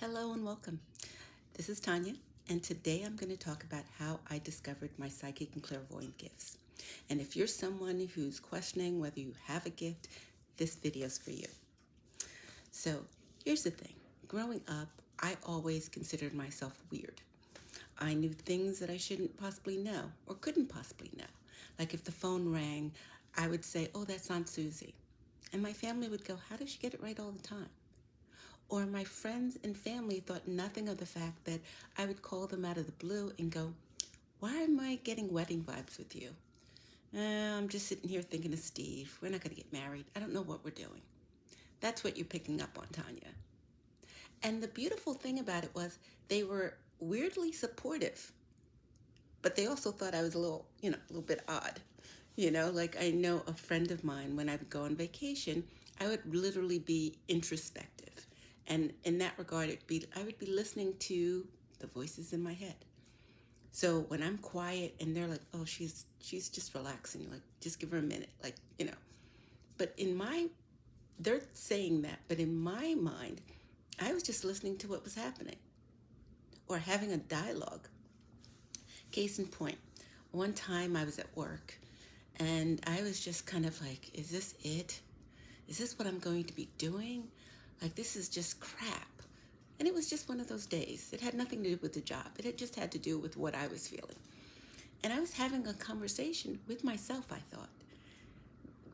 Hello and welcome. This is Tanya, and today I'm going to talk about how I discovered my psychic and clairvoyant gifts. And if you're someone who's questioning whether you have a gift, this video's for you. So, here's the thing. Growing up, I always considered myself weird. I knew things that I shouldn't possibly know or couldn't possibly know. Like if the phone rang, I would say, "Oh, that's Aunt Susie." And my family would go, "How does she get it right all the time?" Or my friends and family thought nothing of the fact that I would call them out of the blue and go, "Why am I getting wedding vibes with you?" I'm just sitting here thinking of Steve. We're not going to get married. I don't know what we're doing." That's what you're picking up on, Tanya. And the beautiful thing about it was they were weirdly supportive, but they also thought I was a little bit odd. Like I know a friend of mine, when I would go on vacation, I would literally be introspective. And in that regard, I would be listening to the voices in my head. So when I'm quiet and they're like, "Oh, she's just relaxing, like just give her a minute," But they're saying that, but in my mind, I was just listening to what was happening or having a dialogue. Case in point, one time I was at work and I was just kind of like, "Is this it? Is this what I'm going to be doing? Like, this is just crap." And it was just one of those days. It had nothing to do with the job. It had just had to do with what I was feeling. And I was having a conversation with myself, I thought,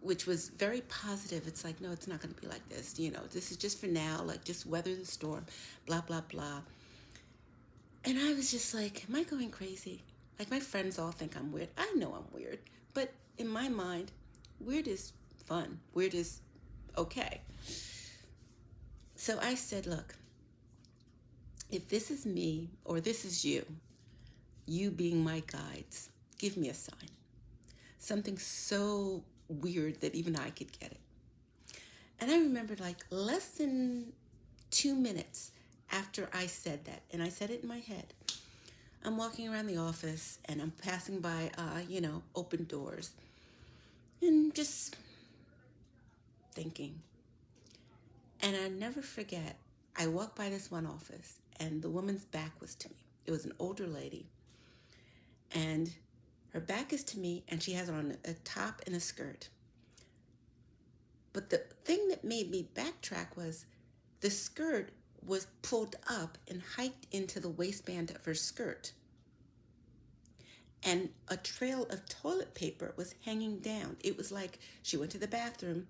which was very positive. It's like, no, it's not going to be like this. This is just for now, like, just weather the storm, blah, blah, blah. And I was just like, am I going crazy? Like, my friends all think I'm weird. I know I'm weird. But in my mind, weird is fun. Weird is okay. So I said, look, if this is me or this is you being my guides, give me a sign. Something so weird that even I could get it. And I remembered like less than 2 minutes after I said that, and I said it in my head. I'm walking around the office and I'm passing by, open doors and just thinking. And I never forget, I walked by this one office and the woman's back was to me. It was an older lady. And her back is to me and she has on a top and a skirt. But the thing that made me backtrack was the skirt was pulled up and hiked into the waistband of her skirt. And a trail of toilet paper was hanging down. It was like she went to the bathroom,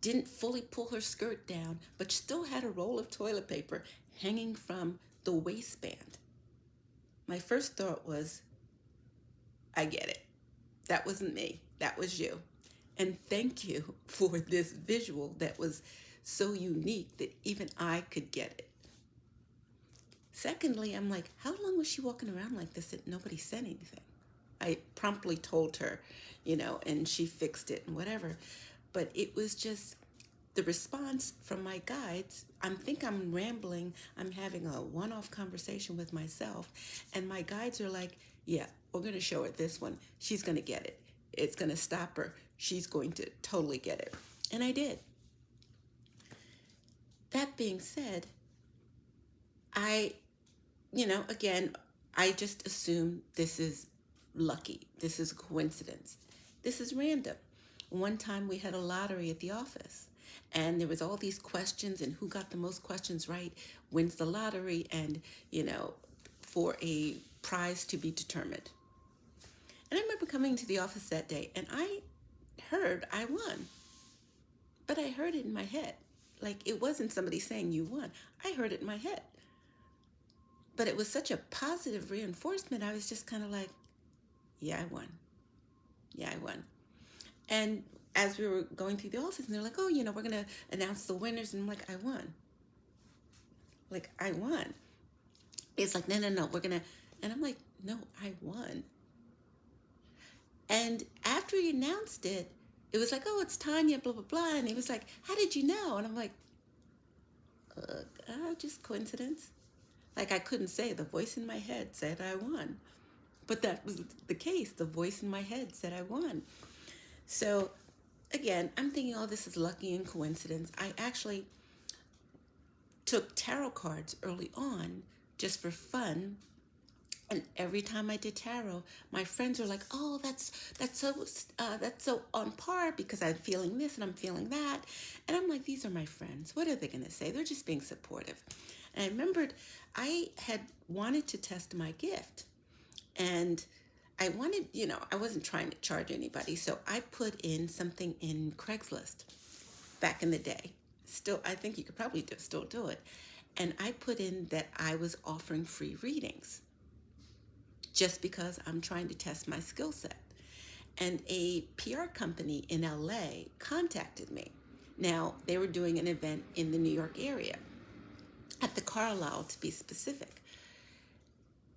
didn't fully pull her skirt down, but still had a roll of toilet paper hanging from the waistband. My first thought was, I get it. That wasn't me. That was you. And thank you for this visual that was so unique that even I could get it. Secondly, I'm like, how long was she walking around like this that nobody said anything? I promptly told her, and she fixed it and whatever. But it was just the response from my guides. I'm rambling. I'm having a one-off conversation with myself. And my guides are like, yeah, we're going to show her this one. She's going to get it. It's going to stop her. She's going to totally get it. And I did. That being said, I, again, I just assume this is lucky. This is a coincidence. This is random. One time we had a lottery at the office and there was all these questions and who got the most questions right wins the lottery and, for a prize to be determined. And I remember coming to the office that day and I heard I won, but I heard it in my head. Like it wasn't somebody saying you won. I heard it in my head. But it was such a positive reinforcement. I was just kind of like, yeah, I won. Yeah, I won. And as we were going through the office, and they're like, "Oh, we're going to announce the winners." And I'm like, I won. Like, I won. It's like, no, no, no, we're going to. And I'm like, no, I won. And after he announced it, it was like, "Oh, it's Tanya, blah, blah, blah." And he was like, "How did you know?" And I'm like, just coincidence. Like, I couldn't say. The voice in my head said I won. But that was the case. The voice in my head said I won. So, again, I'm thinking, oh, this is lucky and coincidence. I actually took tarot cards early on just for fun. And every time I did tarot, my friends were like, "Oh, that's so on par because I'm feeling this and I'm feeling that," and I'm like, "These are my friends. What are they going to say? They're just being supportive." And I remembered I had wanted to test my gift, and I wanted, I wasn't trying to charge anybody, so I put in something in Craigslist back in the day. Still, I think you could probably still do it, and I put in that I was offering free readings just because I'm trying to test my skill set. And a PR company in LA contacted me. Now, they were doing an event in the New York area, at the Carlisle to be specific.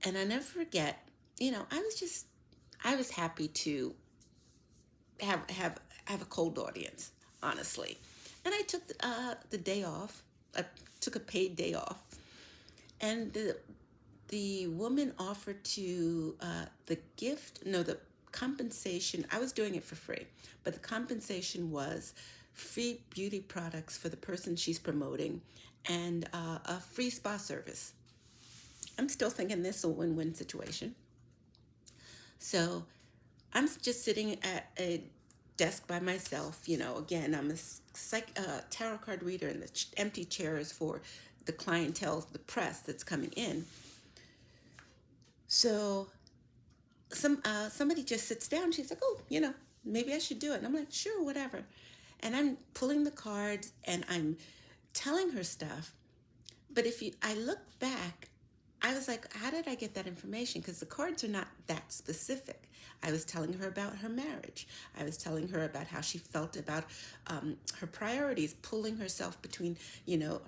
And I never forget, I was happy to have a cold audience, honestly. And I took the day off. I took a paid day off. And the woman offered to the compensation. I was doing it for free, but the compensation was free beauty products for the person she's promoting and a free spa service. I'm still thinking this is a win-win situation. So I'm just sitting at a desk by myself. Again, I'm a tarot card reader, and the empty chairs for the clientele, the press that's coming in. So somebody just sits down. She's like, "Oh, maybe I should do it." And I'm like, "Sure, whatever." And I'm pulling the cards and I'm telling her stuff. But I look back, I was like, how did I get that information? Because the cards are not that specific. I was telling her about her marriage. I was telling her about how she felt about her priorities, pulling herself between,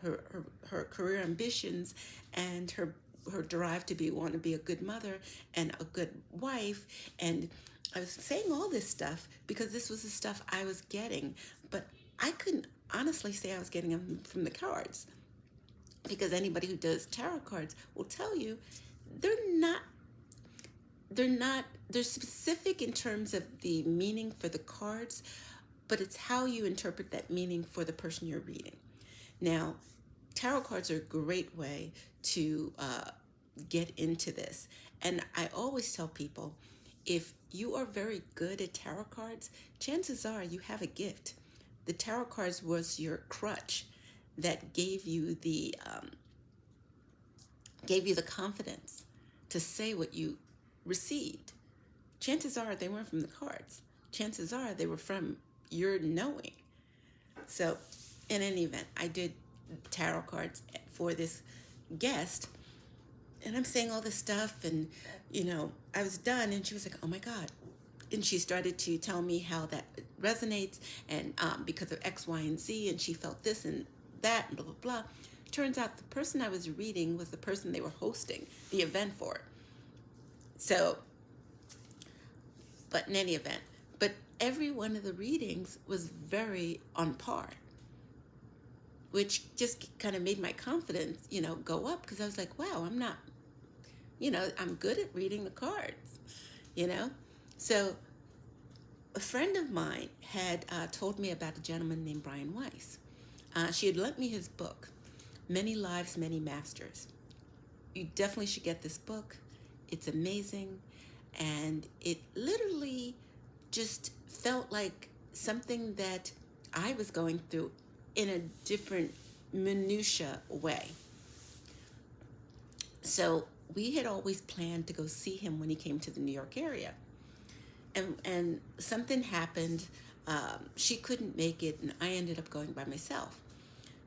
her career ambitions and her drive to want to be a good mother and a good wife. And I was saying all this stuff because this was the stuff I was getting, but I couldn't honestly say I was getting them from the cards, because anybody who does tarot cards will tell you they're specific in terms of the meaning for the cards, but it's how you interpret that meaning for the person you're reading. Now, tarot cards are a great way to get into this. And I always tell people, if you are very good at tarot cards, chances are you have a gift. The tarot cards was your crutch that gave you the confidence to say what you received. Chances are they weren't from the cards. Chances are they were from your knowing. So, in any event, I did tarot cards for this guest, and I'm saying all this stuff, and I was done, and she was like, "Oh my God." And she started to tell me how that resonates, and because of X, Y, and Z, and she felt this and that, and blah, blah, blah. Turns out the person I was reading was the person they were hosting the event for. So, but in any event, but every one of the readings was very on par, which just kind of made my confidence, go up, because I was like, wow, I'm good at reading the cards, So a friend of mine had told me about a gentleman named Brian Weiss. She had lent me his book, Many Lives, Many Masters. You definitely should get this book. It's amazing. And it literally just felt like something that I was going through in a different minutia way. So we had always planned to go see him when he came to the New York area. And something happened. She couldn't make it, and I ended up going by myself.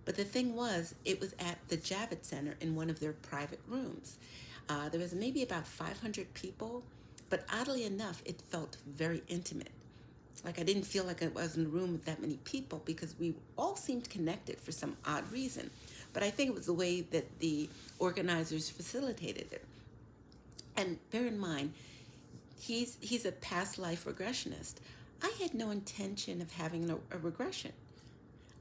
But the thing was, it was at the Javits Center in one of their private rooms. There was maybe about 500 people, but oddly enough, it felt very intimate. Like I didn't feel like I was in a room with that many people, because we all seemed connected for some odd reason. But I think it was the way that the organizers facilitated it. And bear in mind, he's a past life regressionist. I had no intention of having a regression.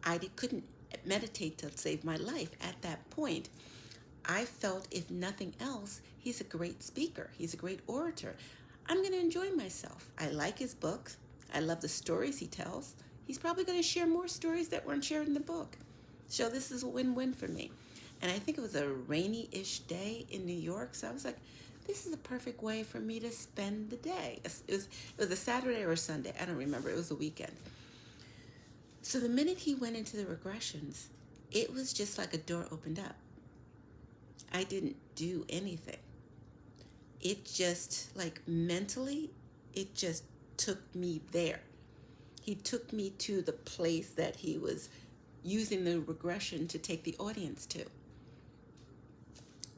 I couldn't meditate to save my life at that point. I felt, if nothing else, he's a great speaker. He's a great orator. I'm going to enjoy myself. I like his books. I love the stories he tells. He's probably going to share more stories that weren't shared in the book. So this is a win-win for me. And I think it was a rainy-ish day in New York. So I was like, this is a perfect way for me to spend the day. It was a Saturday or a Sunday. I don't remember. It was a weekend. So the minute he went into the regressions, it was just like a door opened up. I didn't do anything. It just, like, mentally, it just took me there. He took me to the place that he was using the regression to take the audience to.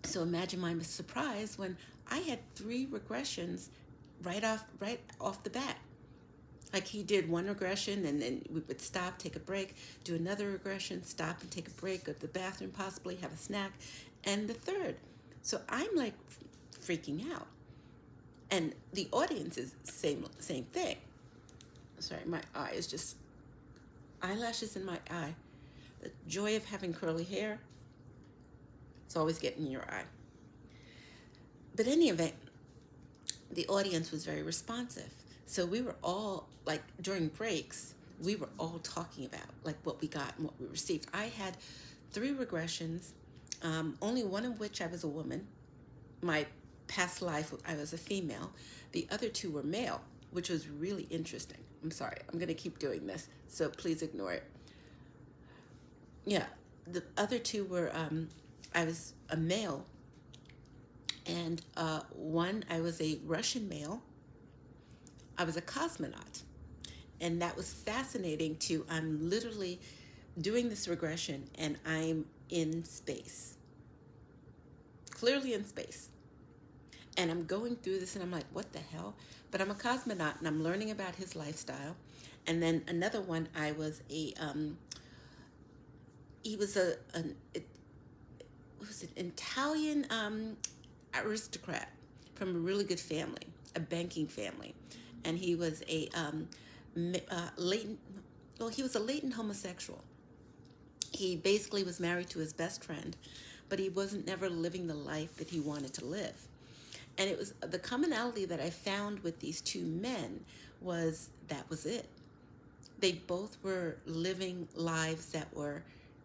So imagine my surprise when I had 3 regressions right off the bat. Like, he did one regression and then we would stop, take a break, do another regression, stop and take a break, go to the bathroom, possibly have a snack, and the third. So I'm like freaking out. And the audience is same thing. Sorry, my eye is just eyelashes in my eye. The joy of having curly hair, it's always getting in your eye. But in any event, the audience was very responsive. So we were all, like, during breaks, we were all talking about, like, what we got and what we received. I had 3 regressions, only one of which I was a woman. My past life, I was a female. The other 2 were male, which was really interesting. I'm sorry, I'm going to keep doing this, so please ignore it. Yeah, the other 2 were, I was a male, and one, I was a Russian male. I was a cosmonaut, and that was fascinating too. I'm literally doing this regression, and I'm in space, clearly in space. And I'm going through this, and I'm like, what the hell? But I'm a cosmonaut, and I'm learning about his lifestyle. And then another one, I was he was an Italian aristocrat from a really good family, a banking family. And he was he was a latent homosexual. He basically was married to his best friend, but he wasn't never living the life that he wanted to live. And it was the commonality that I found with these 2 men was that was it. They both were living lives that were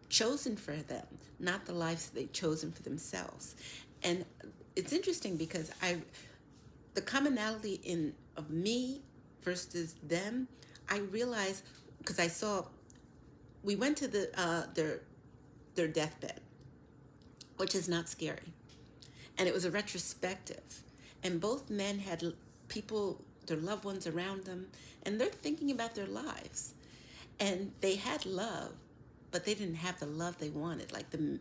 chosen for them, not the lives they'd chosen for themselves. And it's interesting because the commonality of me versus them, I realized because I saw, we went to their deathbed, which is not scary, and it was a retrospective, and both men had people, their loved ones around them, and they're thinking about their lives, and they had love, but they didn't have the love they wanted. Like the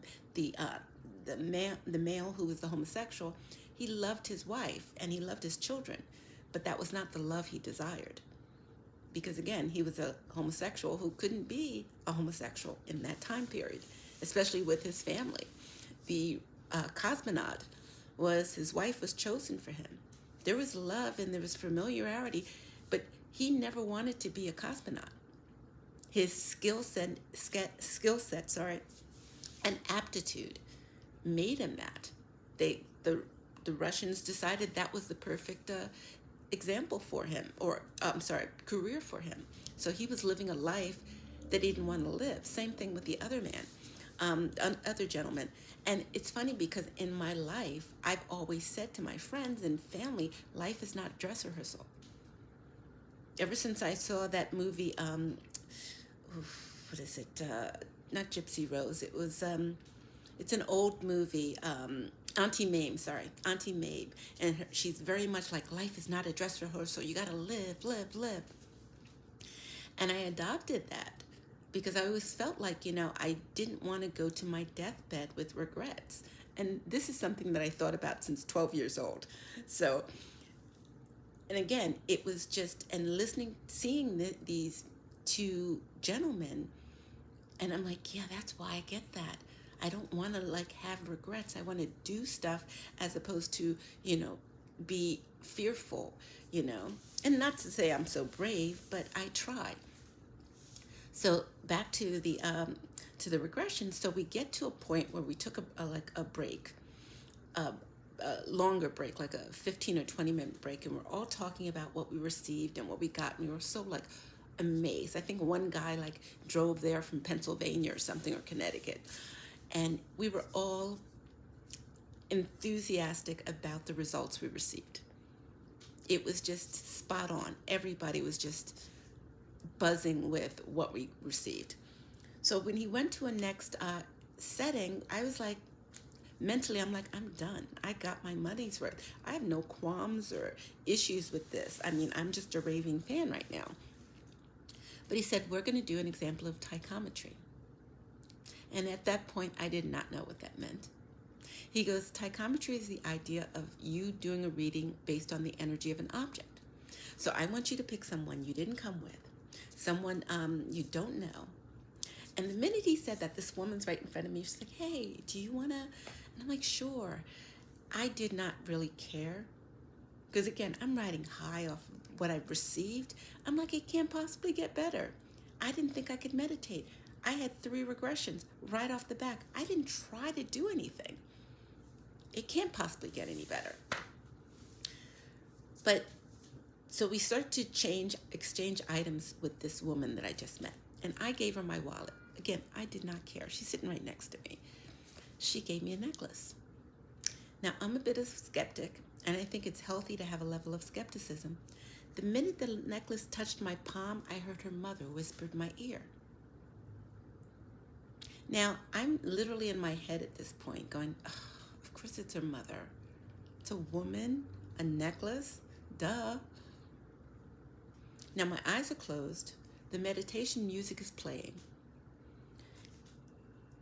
male who was the homosexual, he loved his wife and he loved his children, but that was not the love he desired. Because again, he was a homosexual who couldn't be a homosexual in that time period, especially with his family. The cosmonaut his wife was chosen for him. There was love and there was familiarity, but he never wanted to be a cosmonaut. His skill set, and aptitude made him that. The Russians decided that was the perfect example for him, career for him. So he was living a life that he didn't want to live. Same thing with the other man, other gentleman. And it's funny because in my life, I've always said to my friends and family, life is not dress rehearsal. Ever since I saw that movie, what is it? Not Gypsy Rose. It was, it's an old movie, Auntie Mabe. And she's very much like, life is not a dress rehearsal. You got to live, live, live. And I adopted that because I always felt like, I didn't want to go to my deathbed with regrets. And this is something that I thought about since 12 years old. So, and again, it was just, and seeing these 2 gentlemen, and I'm like, yeah, that's why I get that. I don't want to have regrets. I want to do stuff as opposed to, be fearful, and not to say I'm so brave, but I try. So back to the regression. So we get to a point where we took a break, a longer break, like a 15 or 20-minute break, and we're all talking about what we received and what we got, and we were so amazed. I think one guy drove there from Pennsylvania or something, or Connecticut, And we were all enthusiastic about the results we received. It was just spot on. Everybody was just buzzing with what we received. So when he went to a next setting, I was like, mentally, I'm like, I'm done. I got my money's worth. I have no qualms or issues with this. I mean, I'm just a raving fan right now. But he said, we're going to do an example of tachometry. And at that point, I did not know what that meant. He goes, tachometry is the idea of you doing a reading based on the energy of an object. So I want you to pick someone you didn't come with, someone you don't know. And the minute he said that, this woman's right in front of me. She's like, hey, do you want to? And I'm like, sure. I did not really care. Because again, I'm riding high off what I've received. I'm like, it can't possibly get better. I didn't think I could meditate. I had 3 regressions right off the back. I didn't try to do anything. It can't possibly get any better. But so we start to exchange items with this woman that I just met. And I gave her my wallet. Again, I did not care. She's sitting right next to me. She gave me a necklace. Now, I'm a bit of a skeptic, and I think it's healthy to have a level of skepticism. The minute the necklace touched my palm, I heard her mother whisper in my ear. Now, I'm literally in my head at this point going, oh, of course it's her mother. It's a woman, a necklace, duh. Now, my eyes are closed. The meditation music is playing.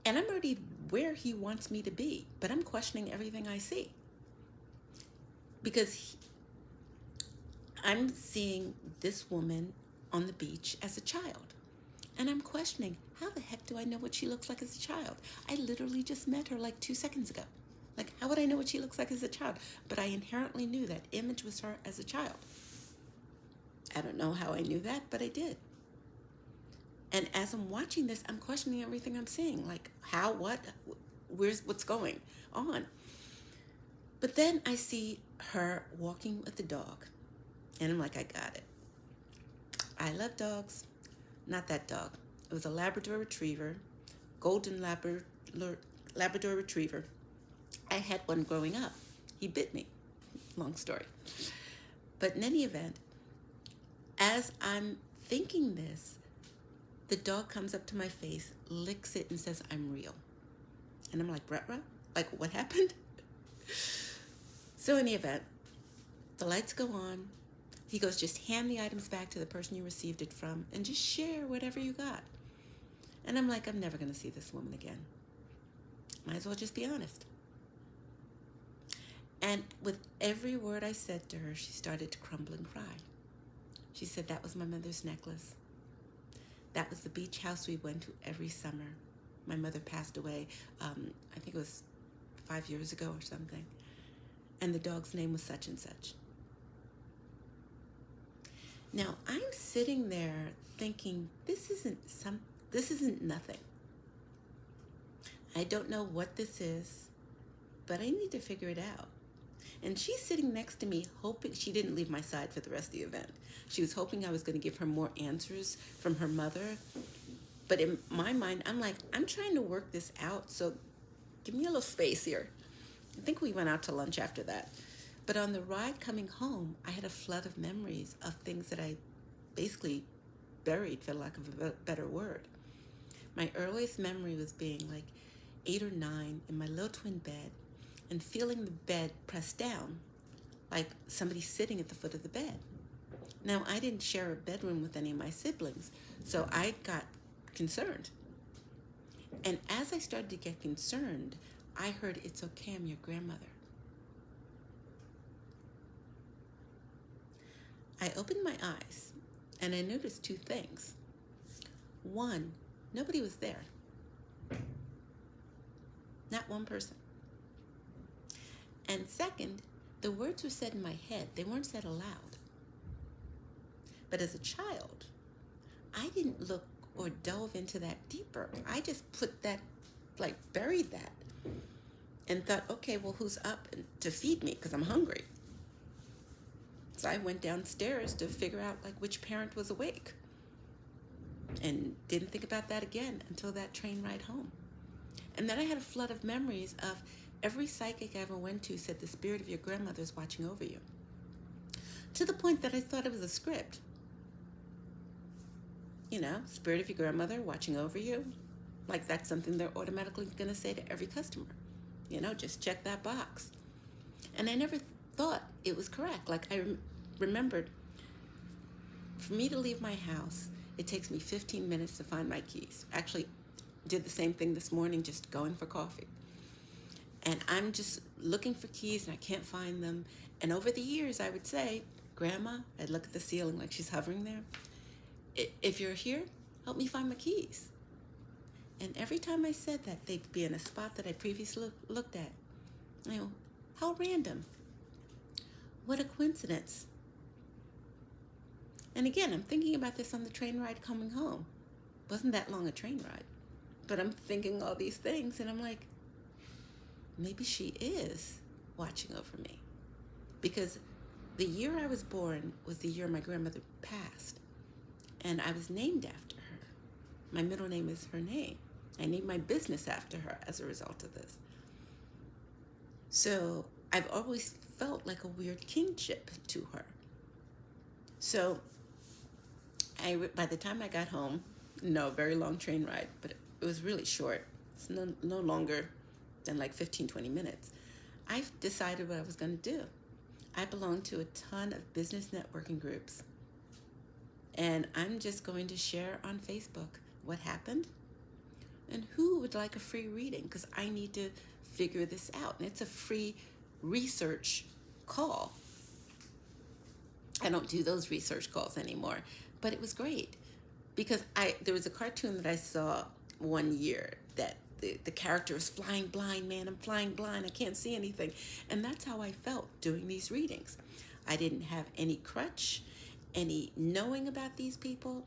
And I'm already where he wants me to be, but I'm questioning everything I see. Because I'm seeing this woman on the beach as a child. And I'm questioning, how the heck do I know what she looks like as a child? I literally just met her like 2 seconds ago. Like, how would I know what she looks like as a child? But I inherently knew that image was her as a child. I don't know how I knew that, but I did. And as I'm watching this, I'm questioning everything I'm seeing. Like, how, what, what's going on? But then I see her walking with the dog. And I'm like, I got it. I love dogs. Not that dog. It was a Labrador Retriever, golden Labrador Retriever. I had one growing up. He bit me. Long story. But in any event, as I'm thinking this, the dog comes up to my face, licks it, and says, I'm real. And I'm like, ruh-roh? Like, what happened? So in the event, the lights go on. He goes, just hand the items back to the person you received it from and just share whatever you got. And I'm like, I'm never going to see this woman again. Might as well just be honest. And with every word I said to her, she started to crumble and cry. She said, that was my mother's necklace. That was the beach house we went to every summer. My mother passed away, I think it was 5 years ago or something. And the dog's name was such and such. Now, I'm sitting there thinking, this isn't nothing. I don't know what this is, but I need to figure it out. And she's sitting next to me, hoping. She didn't leave my side for the rest of the event. She was hoping I was going to give her more answers from her mother. But in my mind, I'm like, I'm trying to work this out, so give me a little space here. I think we went out to lunch after that. But on the ride coming home, I had a flood of memories of things that I basically buried, for lack of a better word. My earliest memory was being like 8 or 9 in my little twin bed and feeling the bed pressed down, like somebody sitting at the foot of the bed. Now, I didn't share a bedroom with any of my siblings, so I got concerned. And as I started to get concerned, I heard, it's okay, I'm your grandmother. I opened my eyes, and I noticed 2 things. One, nobody was there. Not one person. And second, the words were said in my head. They weren't said aloud. But as a child, I didn't look or delve into that deeper. I just put that, like, buried that and thought, okay, well, who's up to feed me? Because I'm hungry. So I went downstairs to figure out, like, which parent was awake. And didn't think about that again until that train ride home. And then I had a flood of memories of every psychic I ever went to said the spirit of your grandmother is watching over you. To the point that I thought it was a script. You know, spirit of your grandmother watching over you. Like that's something they're automatically going to say to every customer. You know, just check that box. And I never thought it was correct. Like I remembered, for me to leave my house, it takes me 15 minutes to find my keys. Actually, did the same thing this morning, just going for coffee. And I'm just looking for keys and I can't find them. And over the years, I would say, Grandma, I'd look at the ceiling like she's hovering there. If you're here, help me find my keys. And every time I said that, they'd be in a spot that I previously looked at. You know, how random. What a coincidence. And again, I'm thinking about this on the train ride coming home. Wasn't that long a train ride. But I'm thinking all these things and I'm like, maybe she is watching over me. Because the year I was born was the year my grandmother passed. And I was named after her. My middle name is her name. I named my business after her as a result of this. So I've always felt like a weird kinship to her. So by the time I got home, no, very long train ride, but it was really short. It's no longer than like 15, 20 minutes. I decided what I was going to do. I belong to a ton of business networking groups. And I'm just going to share on Facebook what happened and who would like a free reading, because I need to figure this out. And it's a free research call. I don't do those research calls anymore, but it was great because there was a cartoon that I saw one year that the character is flying blind, man, I'm flying blind, I can't see anything. And that's how I felt doing these readings. I didn't have any crutch, any knowing about these people.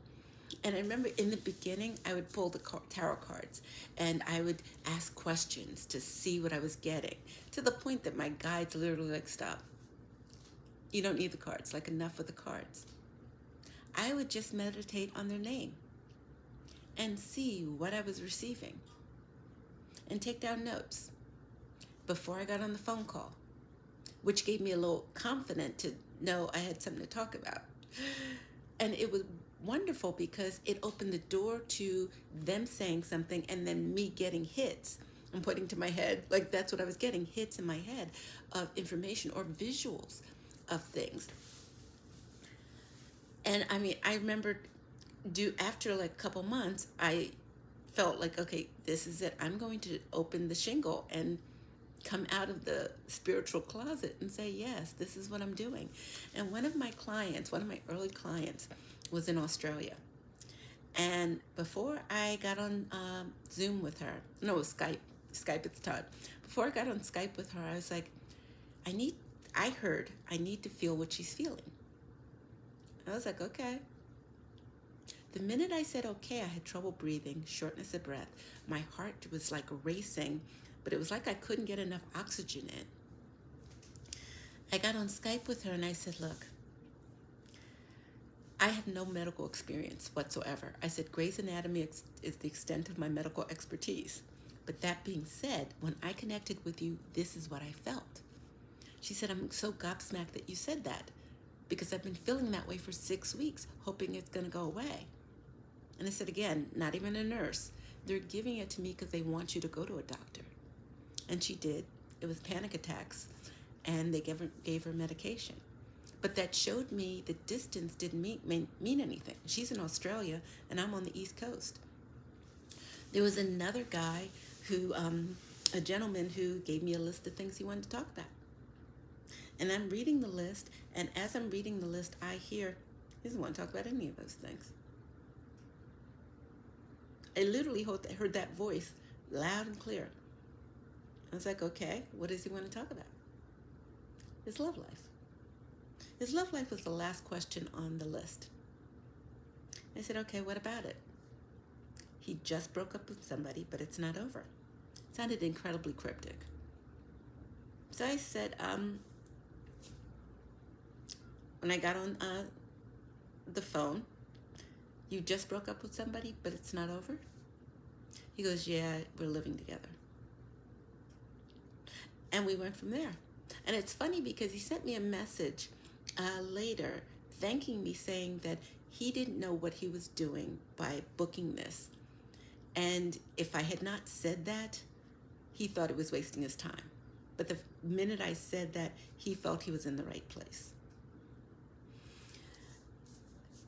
And I remember in the beginning, I would pull the tarot cards and I would ask questions to see what I was getting, to the point that my guides literally like, stop. You don't need the cards, like enough with the cards. I would just meditate on their name and see what I was receiving and take down notes before I got on the phone call, which gave me a little confidence to know I had something to talk about. And it was wonderful because it opened the door to them saying something and then me getting hits. I'm putting to my head, like that's what I was getting, hits in my head of information or visuals of things. And I mean, I remember after like a couple months, I felt like, okay, this is it. I'm going to open the shingle and come out of the spiritual closet and say, yes, this is what I'm doing. And one of my early clients was in Australia. And before I got on Zoom with her, no, it was Skype at the time. Before I got on Skype with her, I was like, I need to feel what she's feeling. I was like, okay. The minute I said okay, I had trouble breathing, shortness of breath. My heart was like racing, but it was like I couldn't get enough oxygen in. I got on Skype with her and I said, look, I have no medical experience whatsoever. I said, Grey's Anatomy is the extent of my medical expertise. But that being said, when I connected with you, this is what I felt. She said, I'm so gobsmacked that you said that because I've been feeling that way for 6 weeks, hoping it's going to go away. And I said, again, not even a nurse. They're giving it to me because they want you to go to a doctor. And she did. It was panic attacks, and they gave her medication. But that showed me the distance didn't mean anything. She's in Australia, and I'm on the East Coast. There was another guy a gentleman who gave me a list of things he wanted to talk about. And I'm reading the list, and as I'm reading the list, I hear, he doesn't want to talk about any of those things. I literally heard that voice loud and clear. I was like, okay, what does he want to talk about? His love life. His love life was the last question on the list. I said, okay, what about it? He just broke up with somebody, but it's not over. It sounded incredibly cryptic. So I said, when I got on the phone, you just broke up with somebody, but it's not over? He goes, yeah, we're living together. And we went from there. And it's funny because he sent me a message later thanking me, saying that he didn't know what he was doing by booking this. And if I had not said that, he thought it was wasting his time. But the minute I said that, he felt he was in the right place.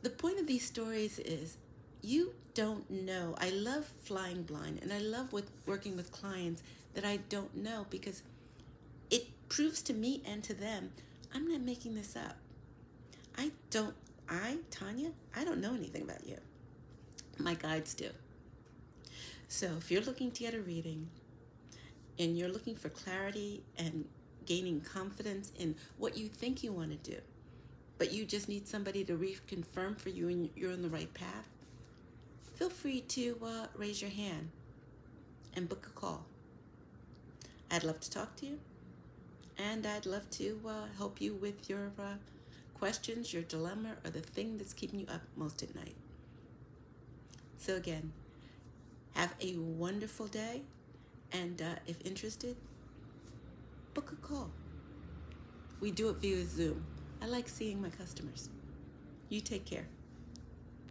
The point of these stories is you don't know. I love flying blind, and I love working with clients that I don't know, because it proves to me and to them I'm not making this up. Tanya, I don't know anything about you. My guides do. So if you're looking to get a reading and you're looking for clarity and gaining confidence in what you think you want to do, but you just need somebody to reconfirm for you and you're on the right path, feel free to raise your hand and book a call. I'd love to talk to you, and I'd love to help you with your questions, your dilemma, or the thing that's keeping you up most at night. So again, have a wonderful day, and if interested, book a call. We do it via Zoom. I like seeing my customers. You take care.